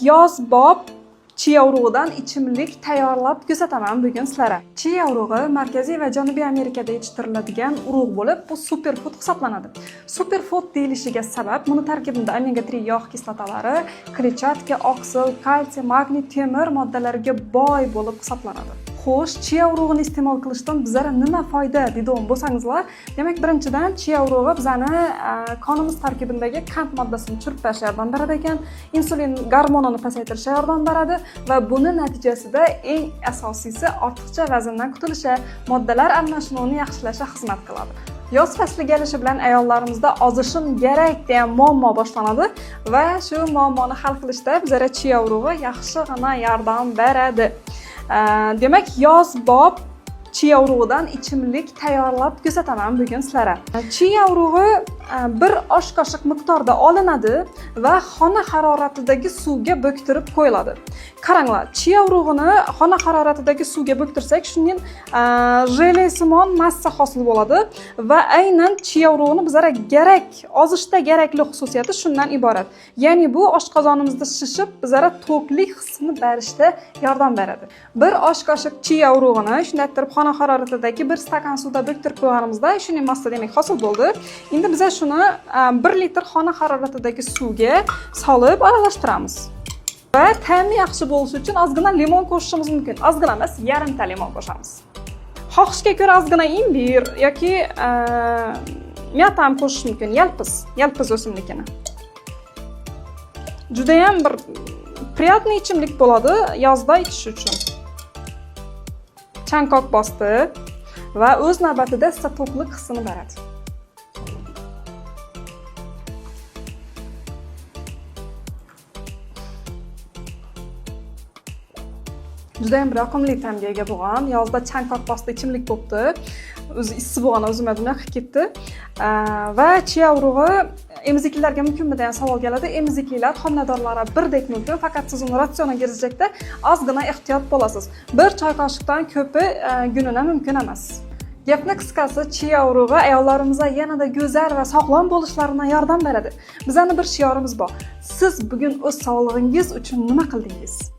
yoz bob chia urug'idan ichimlik tayyorlab ko'rsataman bugun sizlarga. Chia urug'i Markaziy va Janubiy Amerikada yetishtiriladigan urug' bo'lib, bu superfood hisoblanadi. Superfood deyilishiga sabab buni tarkibida omega 3 yog' kislotalari, kletchatka, oksil, kalsiy, magniy, temir moddalariga boy bo'lib hisoblanadi. Xo'sh, chia urug'ini iste'mol qilishdan bizga nima foyda deydigan bo'lsangizlar, demak birinchidan chia urug'i bizani qonimiz tarkibidagi qand moddasini tushirib tashlashga yordam beradi ekan, insulin gormonini pasaytirishga yordam beradi va buni natijasida eng asosiysi ortiqcha vazndan qutulishi, moddalar almashinuvini yaxshilashga xizmat qiladi. Yoz fasli kelishi bilan ayollarimizda ozishim kerak degan muammo boshlanadi va shu muammoni hal qilishda bizga chia urug'i yaxshigina yordam beradi. Demak, yoz bob chia urug'idan ichimlik tayyorlab ko'rsataman bugun sizlarga. Chia urug'i bir osh qoshiq miqdorda olinadi va xona haroratidagi suvga bo'ktirib qo'yiladi. Qaranglar, chia urug'ini xona haroratidagi suvga bo'ktirsak, shundan jelesimon massa hosil bo'ladi va aynan chia urug'ini bizga kerak, ozishda kerakli xususiyati shundan iborat. Ya'ni bu oshqozonimizda shishib, bizga to'qlik hissini berishda yordam beradi. Bir osh qoshiq chia urug'ini shunday qilib xona haroratidagi bir stakan suvda bo'ktirib qo'yganimizda shunday massa demak hosil bo'ldi. Endi biz shuni 1 litr xona haroratidagi suvga solib aralashtiramiz. Va ta'mi yaxshi bo'lishi uchun ozgina limon qo'shishimiz mumkin. Ozgina emas, yarimta limon qo'shamiz. Xohishga ko'ra ozgina imbir yoki miyata ham qo'shish mumkin. Yalpiz o'simlikini. Juda ham bir приятный ichimlik bo'ladi yozda ichish uchun. Chanqoq bosdi va o'z navbatida sizga to'qlik hissini beradi. Juda ham yoqimli ta'mga ega bo'lgan. Yozda chanqoq bosdi ichimlik bo'ldi. O'zi issiq bo'lgan, o'zimga bunday qilib ketdi. Va chia urug'i emiziklilarga mumkinmi degan savol keladi. Emiziklilar xonadonlarga birdek mumkin, faqat siz uni ratsionga kirgizishda ozgina ehtiyot bo'lasiz. Bir choy qoshiqdan ko'pi kunina mumkin emas. Gapning qisqasi, chia urug'i ayollarimizga yanada go'zal va sog'lom bo'lishlariga yordam beradi. Bizning bir shiorimiz bor. Siz bugun o'z sog'lig'ingiz uchun nima qildingiz?